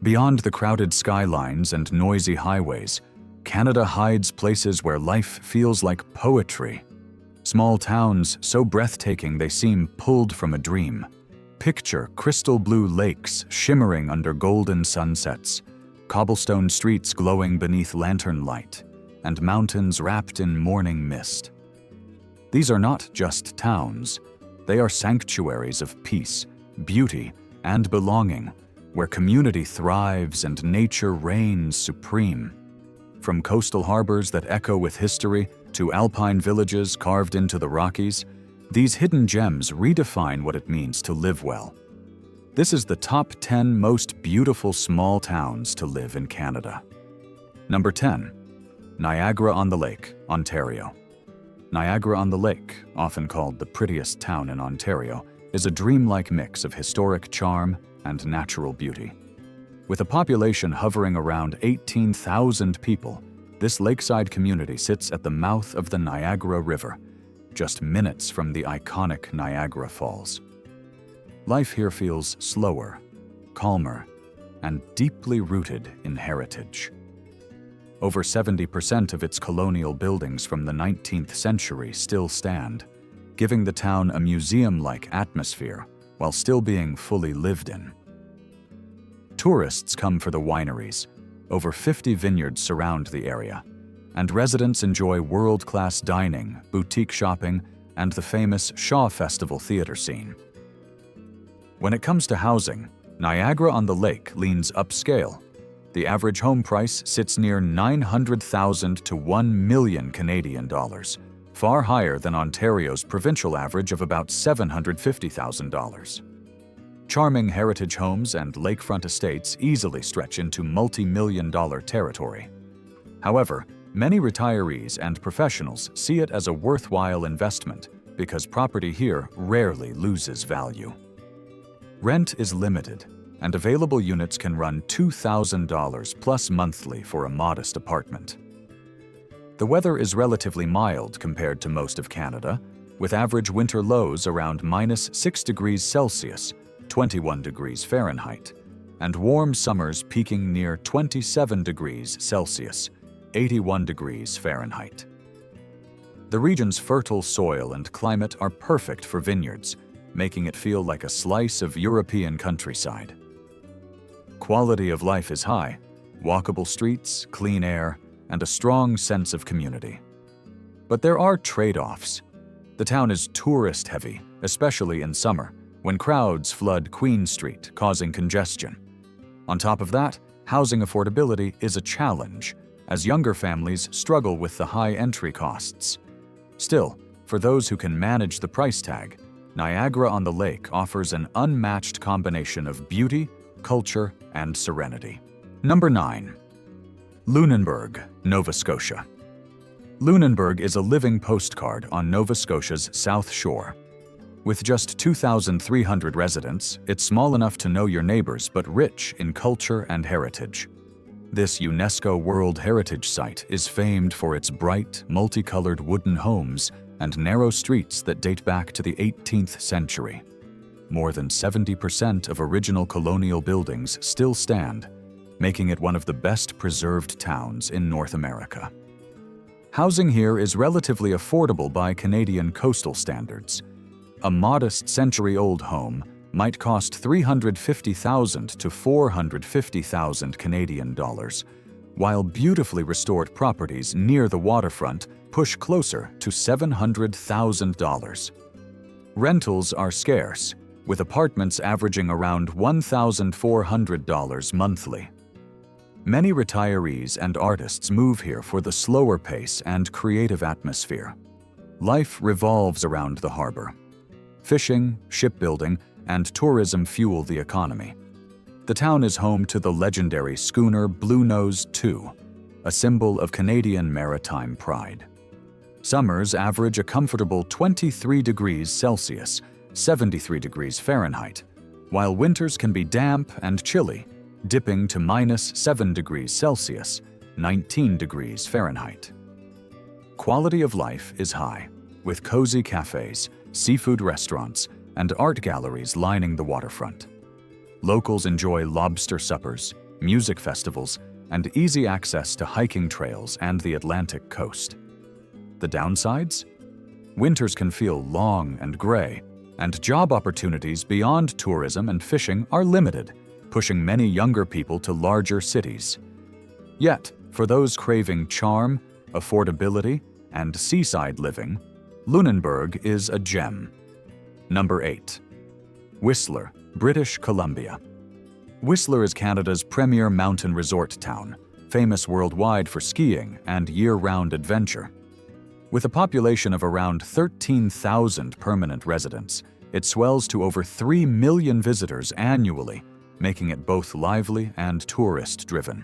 Beyond the crowded skylines and noisy highways, Canada hides places where life feels like poetry. Small towns so breathtaking they seem pulled from a dream. Picture crystal blue lakes shimmering under golden sunsets, cobblestone streets glowing beneath lantern light, and mountains wrapped in morning mist. These are not just towns. They are sanctuaries of peace, beauty, and belonging, where community thrives and nature reigns supreme. From coastal harbors that echo with history to alpine villages carved into the Rockies, these hidden gems redefine what it means to live well. This is the top 10 most beautiful small towns to live in Canada. Number 10. Niagara-on-the-Lake, Ontario. Niagara-on-the-Lake, often called the prettiest town in Ontario, is a dreamlike mix of historic charm and natural beauty. With a population hovering around 18,000 people, this lakeside community sits at the mouth of the Niagara River, just minutes from the iconic Niagara Falls. Life here feels slower, calmer, and deeply rooted in heritage. Over 70% of its colonial buildings from the 19th century still stand, giving the town a museum-like atmosphere while still being fully lived in. Tourists come for the wineries. Over 50 vineyards surround the area, and residents enjoy world-class dining, boutique shopping, and the famous Shaw Festival theater scene. When it comes to housing, Niagara-on-the-Lake leans upscale. The average home price sits near $900,000 to $1 million Canadian dollars, far higher than Ontario's provincial average of about $750,000. Charming heritage homes and lakefront estates easily stretch into multi-million-dollar territory. However, many retirees and professionals see it as a worthwhile investment because property here rarely loses value. Rent is limited, and available units can run $2,000 plus monthly for a modest apartment. The weather is relatively mild compared to most of Canada, with average winter lows around -6 degrees Celsius, 21 degrees Fahrenheit, and warm summers peaking near 27 degrees Celsius, 81 degrees Fahrenheit. The region's fertile soil and climate are perfect for vineyards, making it feel like a slice of European countryside. Quality of life is high: walkable streets, clean air, and a strong sense of community. But there are trade-offs. The town is tourist-heavy, especially in summer, when crowds flood Queen Street, causing congestion. On top of that, housing affordability is a challenge, as younger families struggle with the high entry costs. Still, for those who can manage the price tag, Niagara-on-the-Lake offers an unmatched combination of beauty, culture, and serenity. Number 9. Lunenburg, Nova Scotia. Lunenburg is a living postcard on Nova Scotia's South Shore. With just 2,300 residents, it's small enough to know your neighbors but rich in culture and heritage. This UNESCO World Heritage Site is famed for its bright, multicolored wooden homes and narrow streets that date back to the 18th century. More than 70% of original colonial buildings still stand, making it one of the best preserved towns in North America. Housing here is relatively affordable by Canadian coastal standards. A modest century-old home might cost $350,000 to $450,000 Canadian dollars, while beautifully restored properties near the waterfront push closer to $700,000. Rentals are scarce, with apartments averaging around $1,400 monthly. Many retirees and artists move here for the slower pace and creative atmosphere. Life revolves around the harbor. Fishing, shipbuilding, and tourism fuel the economy. The town is home to the legendary schooner Bluenose II, a symbol of Canadian maritime pride. Summers average a comfortable 23 degrees Celsius, 73 degrees Fahrenheit, while winters can be damp and chilly, dipping to -7 degrees Celsius, 19 degrees Fahrenheit. Quality of life is high, with cozy cafes, seafood restaurants, and art galleries lining the waterfront. Locals enjoy lobster suppers, music festivals, and easy access to hiking trails and the Atlantic coast. The downsides? Winters can feel long and gray, and job opportunities beyond tourism and fishing are limited, pushing many younger people to larger cities. Yet, for those craving charm, affordability, and seaside living, Lunenburg is a gem. Number 8. Whistler, British Columbia. Whistler is Canada's premier mountain resort town, famous worldwide for skiing and year-round adventure. With a population of around 13,000 permanent residents, it swells to over 3 million visitors annually, making it both lively and tourist-driven.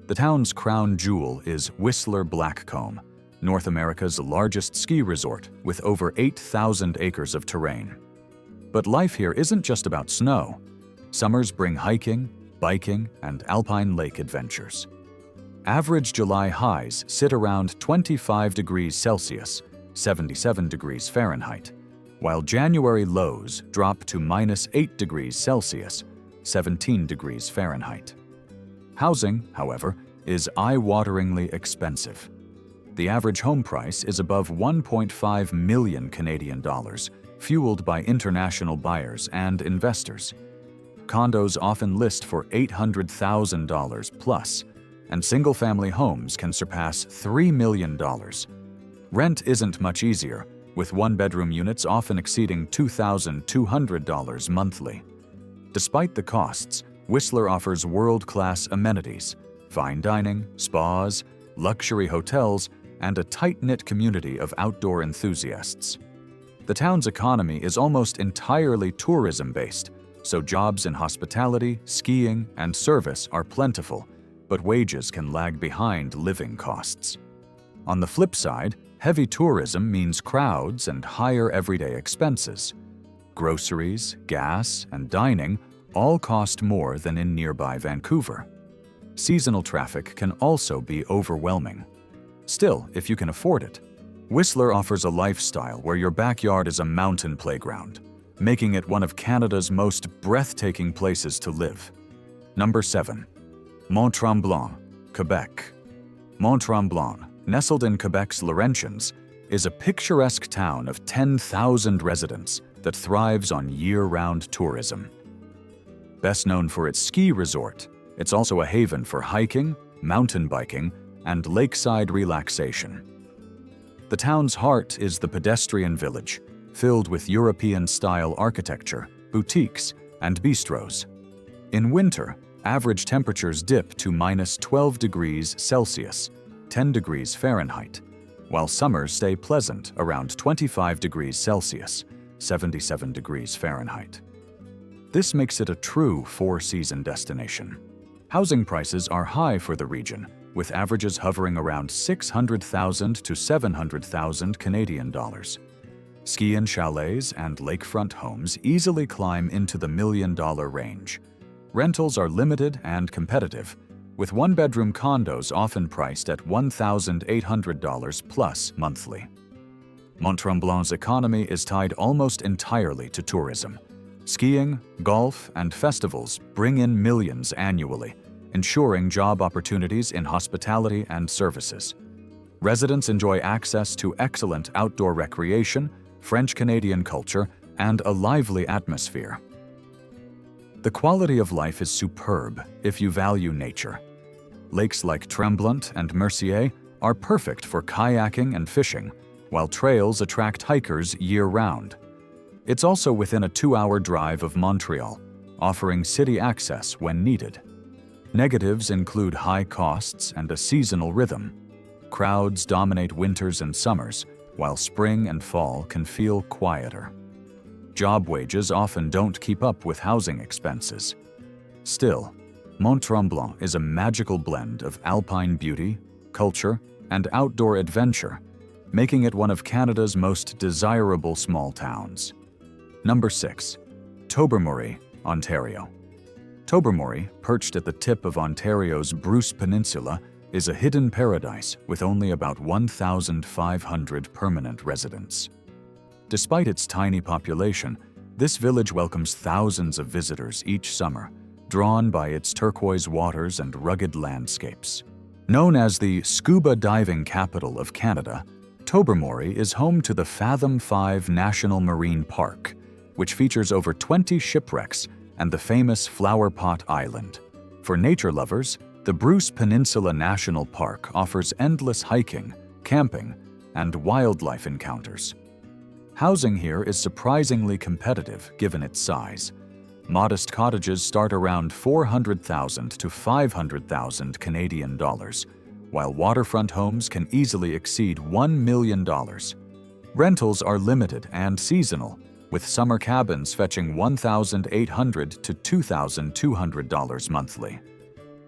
The town's crown jewel is Whistler Blackcomb, North America's largest ski resort with over 8,000 acres of terrain. But life here isn't just about snow. Summers bring hiking, biking, and alpine lake adventures. Average July highs sit around 25 degrees Celsius, 77 degrees Fahrenheit, while January lows drop to -8 degrees Celsius, 17 degrees Fahrenheit. Housing, however, is eye-wateringly expensive. The average home price is above 1.5 million Canadian dollars, fueled by international buyers and investors. Condos often list for $800,000 plus, and single-family homes can surpass $3 million. Rent isn't much easier, with one-bedroom units often exceeding $2,200 monthly. Despite the costs, Whistler offers world-class amenities, fine dining, spas, luxury hotels, and a tight-knit community of outdoor enthusiasts. The town's economy is almost entirely tourism-based, so jobs in hospitality, skiing, and service are plentiful, but wages can lag behind living costs. On the flip side, heavy tourism means crowds and higher everyday expenses. Groceries, gas, and dining all cost more than in nearby Vancouver. Seasonal traffic can also be overwhelming. Still, if you can afford it, Whistler offers a lifestyle where your backyard is a mountain playground, making it one of Canada's most breathtaking places to live. Number 7. Mont-Tremblant, Quebec. Mont-Tremblant, nestled in Quebec's Laurentians, is a picturesque town of 10,000 residents that thrives on year-round tourism. Best known for its ski resort, it's also a haven for hiking, mountain biking, and lakeside relaxation. The town's heart is the pedestrian village, filled with European-style architecture, boutiques, and bistros. In winter, average temperatures dip to -12 degrees Celsius, 10 degrees Fahrenheit, while summers stay pleasant around 25 degrees Celsius, 77 degrees Fahrenheit. This makes it a true four-season destination. Housing prices are high for the region, with averages hovering around $600,000 to $700,000 Canadian dollars. Ski-in chalets and lakefront homes easily climb into the million-dollar range. Rentals are limited and competitive, with one-bedroom condos often priced at $1,800 plus monthly. Mont-Tremblant's economy is tied almost entirely to tourism. Skiing, golf, and festivals bring in millions annually, ensuring job opportunities in hospitality and services. Residents enjoy access to excellent outdoor recreation, French-Canadian culture, and a lively atmosphere. The quality of life is superb if you value nature. Lakes like Tremblant and Mercier are perfect for kayaking and fishing, while trails attract hikers year-round. It's also within a 2-hour drive of Montreal, offering city access when needed. Negatives include high costs and a seasonal rhythm. Crowds dominate winters and summers, while spring and fall can feel quieter. Job wages often don't keep up with housing expenses. Still, Mont-Tremblant is a magical blend of alpine beauty, culture, and outdoor adventure, making it one of Canada's most desirable small towns. Number 6. Tobermory, Ontario. Tobermory, perched at the tip of Ontario's Bruce Peninsula, is a hidden paradise with only about 1,500 permanent residents. Despite its tiny population, this village welcomes thousands of visitors each summer, drawn by its turquoise waters and rugged landscapes. Known as the scuba diving capital of Canada, Tobermory is home to the Fathom 5 National Marine Park, which features over 20 shipwrecks and the famous Flower Pot Island. For nature lovers, the Bruce Peninsula National Park offers endless hiking, camping, and wildlife encounters. Housing here is surprisingly competitive given its size. Modest cottages start around $400,000 to $500,000 Canadian dollars, while waterfront homes can easily exceed $1 million. Rentals are limited and seasonal, with summer cabins fetching $1,800 to $2,200 monthly.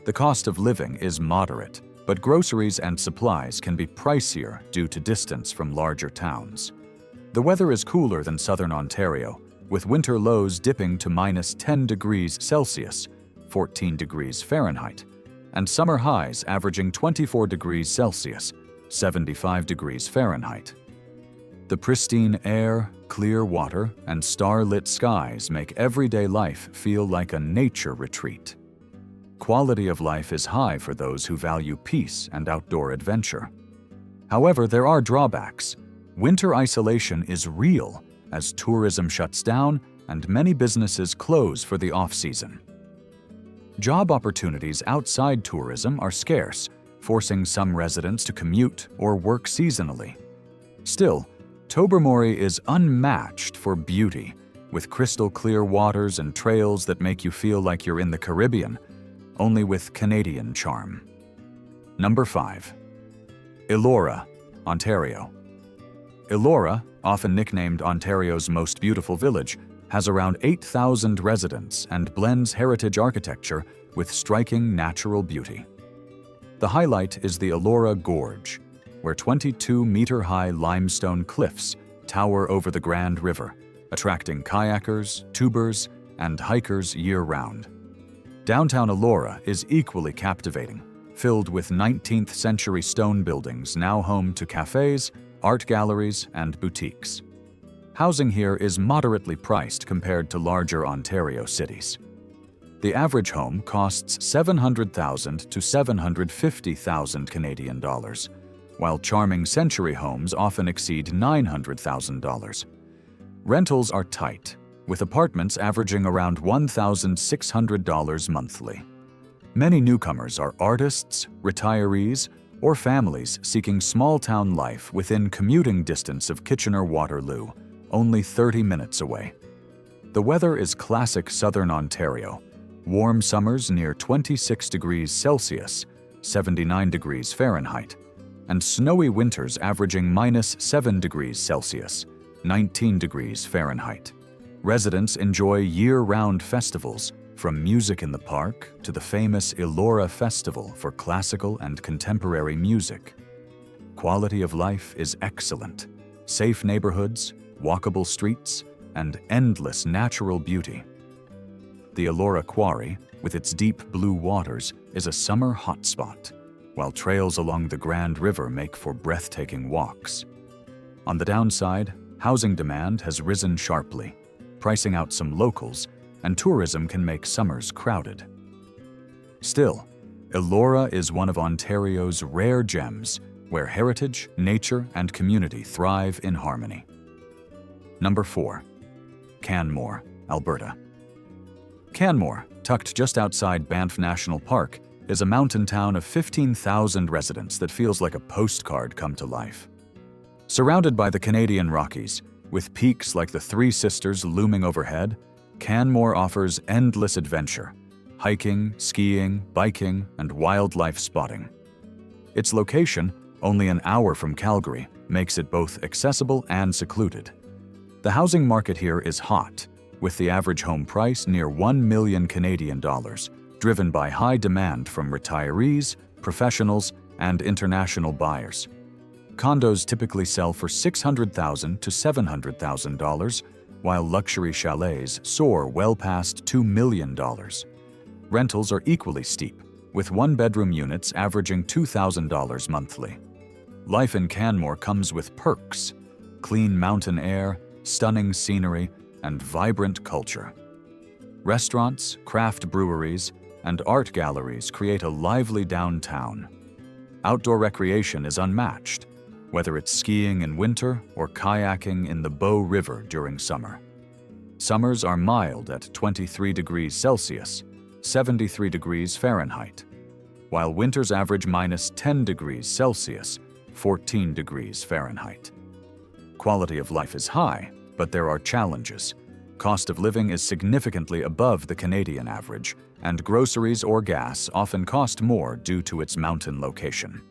The cost of living is moderate, but groceries and supplies can be pricier due to distance from larger towns. The weather is cooler than southern Ontario, with winter lows dipping to -10 degrees Celsius, 14 degrees Fahrenheit, and summer highs averaging 24 degrees Celsius, 75 degrees Fahrenheit. The pristine air, clear water, and star-lit skies make everyday life feel like a nature retreat. Quality of life is high for those who value peace and outdoor adventure. However, there are drawbacks. Winter isolation is real as tourism shuts down and many businesses close for the off-season. Job opportunities outside tourism are scarce, forcing some residents to commute or work seasonally. Still, Tobermory is unmatched for beauty, with crystal-clear waters and trails that make you feel like you're in the Caribbean, only with Canadian charm. Number 5. Elora, Ontario. Elora, often nicknamed Ontario's most beautiful village, has around 8,000 residents and blends heritage architecture with striking natural beauty. The highlight is the Elora Gorge, where 22-meter-high limestone cliffs tower over the Grand River, attracting kayakers, tubers, and hikers year-round. Downtown Elora is equally captivating, filled with 19th-century stone buildings now home to cafes, art galleries, and boutiques. Housing here is moderately priced compared to larger Ontario cities. The average home costs $700,000 to $750,000 Canadian dollars, while charming century homes often exceed $900,000. Rentals are tight, with apartments averaging around $1,600 monthly. Many newcomers are artists, retirees, or families seeking small-town life within commuting distance of Kitchener-Waterloo, only 30 minutes away. The weather is classic southern Ontario, warm summers near 26 degrees Celsius, 79 degrees Fahrenheit, and snowy winters averaging -7 degrees Celsius, 19 degrees Fahrenheit. Residents enjoy year-round festivals, from music in the park to the famous Elora Festival for classical and contemporary music. Quality of life is excellent. Safe neighborhoods, walkable streets, and endless natural beauty. The Elora Quarry, with its deep blue waters, is a summer hotspot, while trails along the Grand River make for breathtaking walks. On the downside, housing demand has risen sharply, pricing out some locals, and tourism can make summers crowded. Still, Elora is one of Ontario's rare gems where heritage, nature, and community thrive in harmony. Number 4. Canmore, Alberta. Canmore, tucked just outside Banff National Park, is a mountain town of 15,000 residents that feels like a postcard come to life. Surrounded by the Canadian Rockies, with peaks like the Three Sisters looming overhead, Canmore offers endless adventure, hiking, skiing, biking, and wildlife spotting. Its location, only an hour from Calgary, makes it both accessible and secluded. The housing market here is hot, with the average home price near $1 million Canadian dollars, driven by high demand from retirees, professionals, and international buyers. Condos typically sell for $600,000 to $700,000, while luxury chalets soar well past $2 million. Rentals are equally steep, with one-bedroom units averaging $2,000 monthly. Life in Canmore comes with perks: clean mountain air, stunning scenery, and vibrant culture. Restaurants, craft breweries, and art galleries create a lively downtown. Outdoor recreation is unmatched, whether it's skiing in winter or kayaking in the Bow River during summer. Summers are mild at 23 degrees Celsius, 73 degrees Fahrenheit, while winters average -10 degrees Celsius, 14 degrees Fahrenheit. Quality of life is high, but there are challenges. Cost of living is significantly above the Canadian average, and groceries or gas often cost more due to its mountain location.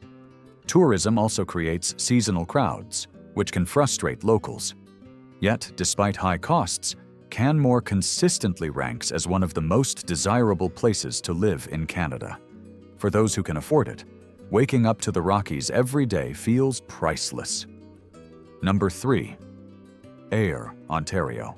Tourism also creates seasonal crowds, which can frustrate locals. Yet, despite high costs, Canmore consistently ranks as one of the most desirable places to live in Canada. For those who can afford it, waking up to the Rockies every day feels priceless. Number 3. Ayr, Ontario.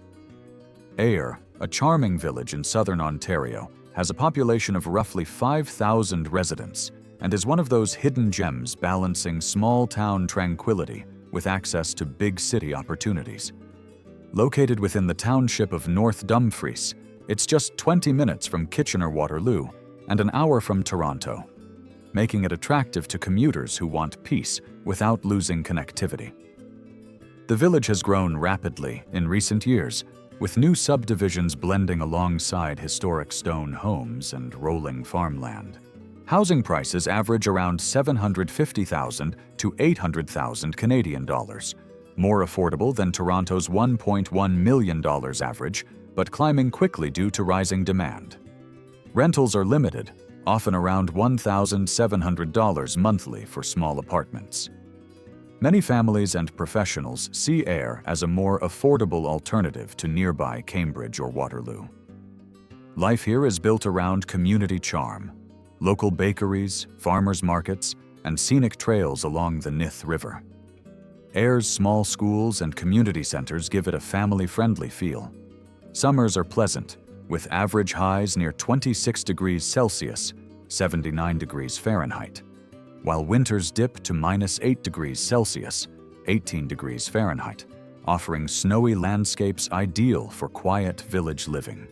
Ayr, a charming village in southern Ontario, has a population of roughly 5,000 residents and is one of those hidden gems balancing small-town tranquility with access to big city opportunities. Located within the township of North Dumfries, it's just 20 minutes from Kitchener-Waterloo and an hour from Toronto, making it attractive to commuters who want peace without losing connectivity. The village has grown rapidly in recent years, with new subdivisions blending alongside historic stone homes and rolling farmland. Housing prices average around $750,000 to $800,000 Canadian dollars, more affordable than Toronto's $1.1 million average, but climbing quickly due to rising demand. Rentals are limited, often around $1,700 monthly for small apartments. Many families and professionals see Ayr as a more affordable alternative to nearby Cambridge or Waterloo. Life here is built around community charm, local bakeries, farmers markets, and scenic trails along the Nith River. Ayr's small schools and community centers give it a family-friendly feel. Summers are pleasant, with average highs near 26 degrees Celsius, 79 degrees Fahrenheit, while winters dip to -8 degrees Celsius, 18 degrees Fahrenheit, offering snowy landscapes ideal for quiet village living.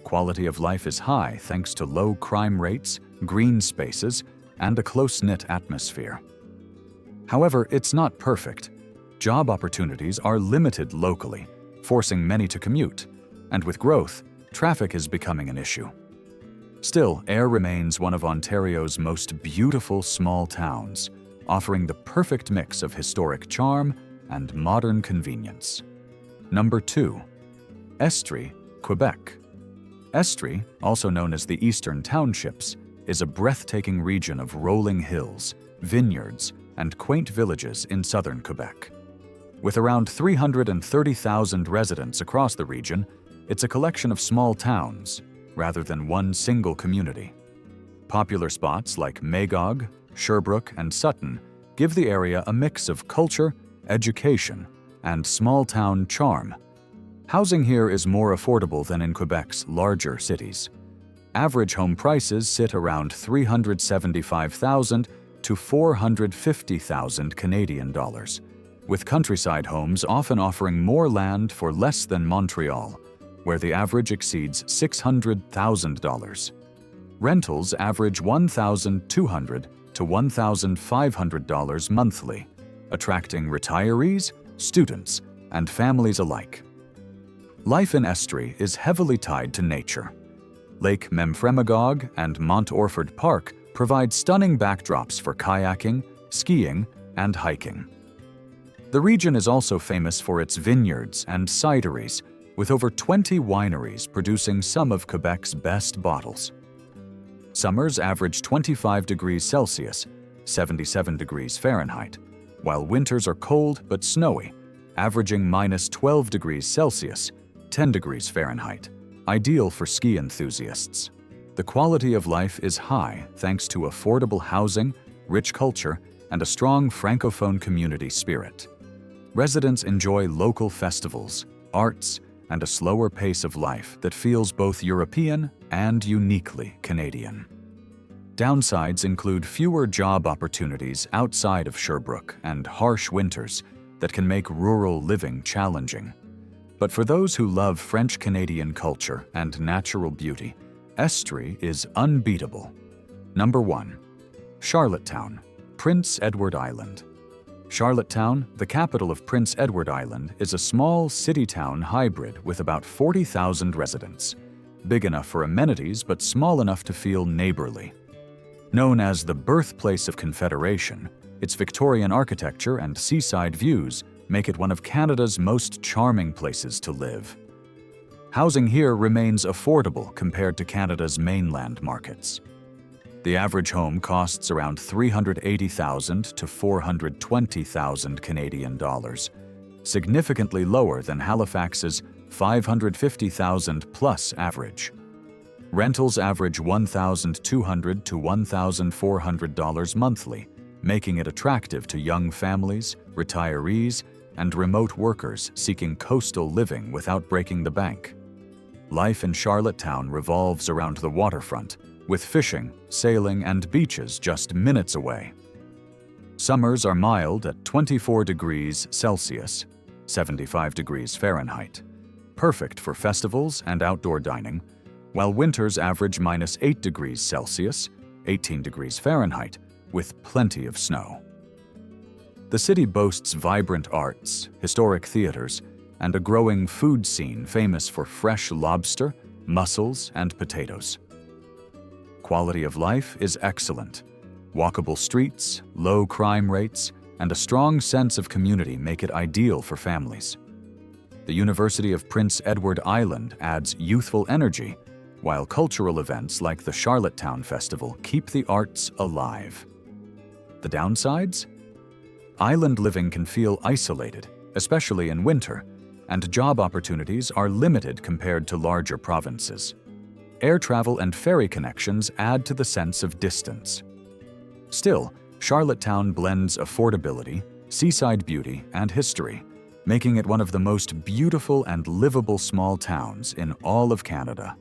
Quality of life is high thanks to low crime rates, green spaces, and a close-knit atmosphere. However, it's not perfect. Job opportunities are limited locally, forcing many to commute, and with growth, traffic is becoming an issue. Still, Ayr remains one of Ontario's most beautiful small towns, offering the perfect mix of historic charm and modern convenience. Number 2. Estrie, Quebec. Estrie, also known as the Eastern Townships, is a breathtaking region of rolling hills, vineyards, and quaint villages in southern Quebec. With around 330,000 residents across the region, it's a collection of small towns, rather than one single community. Popular spots like Magog, Sherbrooke, and Sutton give the area a mix of culture, education, and small-town charm. Housing here is more affordable than in Quebec's larger cities. Average home prices sit around $375,000 to $450,000 Canadian dollars, with countryside homes often offering more land for less than Montreal, where the average exceeds $600,000. Rentals average $1,200 to $1,500 monthly, attracting retirees, students, and families alike. Life in Estrie is heavily tied to nature. Lake Memphremagog and Mont Orford Park provide stunning backdrops for kayaking, skiing, and hiking. The region is also famous for its vineyards and cideries, with over 20 wineries producing some of Quebec's best bottles. Summers average 25 degrees Celsius, 77 degrees Fahrenheit, while winters are cold but snowy, averaging -12 degrees Celsius, 10 degrees Fahrenheit, ideal for ski enthusiasts. The quality of life is high thanks to affordable housing, rich culture, and a strong Francophone community spirit. Residents enjoy local festivals, arts, and a slower pace of life that feels both European and uniquely Canadian. Downsides include fewer job opportunities outside of Sherbrooke and harsh winters that can make rural living challenging. But for those who love French-Canadian culture and natural beauty, Estrie is unbeatable. Number 1. Charlottetown, Prince Edward Island. Charlottetown, the capital of Prince Edward Island, is a small city-town hybrid with about 40,000 residents. Big enough for amenities, but small enough to feel neighborly. Known as the birthplace of Confederation, its Victorian architecture and seaside views make it one of Canada's most charming places to live. Housing here remains affordable compared to Canada's mainland markets. The average home costs around $380,000 to $420,000 Canadian dollars, significantly lower than Halifax's $550,000 plus average. Rentals average $1,200 to $1,400 monthly, making it attractive to young families, retirees, and remote workers seeking coastal living without breaking the bank. Life in Charlottetown revolves around the waterfront, with fishing, sailing, and beaches just minutes away. Summers are mild at 24 degrees Celsius, 75 degrees Fahrenheit, perfect for festivals and outdoor dining, while winters average -8 degrees Celsius, 18 degrees Fahrenheit, with plenty of snow. The city boasts vibrant arts, historic theaters, and a growing food scene famous for fresh lobster, mussels, and potatoes. Quality of life is excellent. Walkable streets, low crime rates, and a strong sense of community make it ideal for families. The University of Prince Edward Island adds youthful energy, while cultural events like the Charlottetown Festival keep the arts alive. The downsides? Island living can feel isolated, especially in winter, and job opportunities are limited compared to larger provinces. Air travel and ferry connections add to the sense of distance. Still, Charlottetown blends affordability, seaside beauty, and history, making it one of the most beautiful and livable small towns in all of Canada.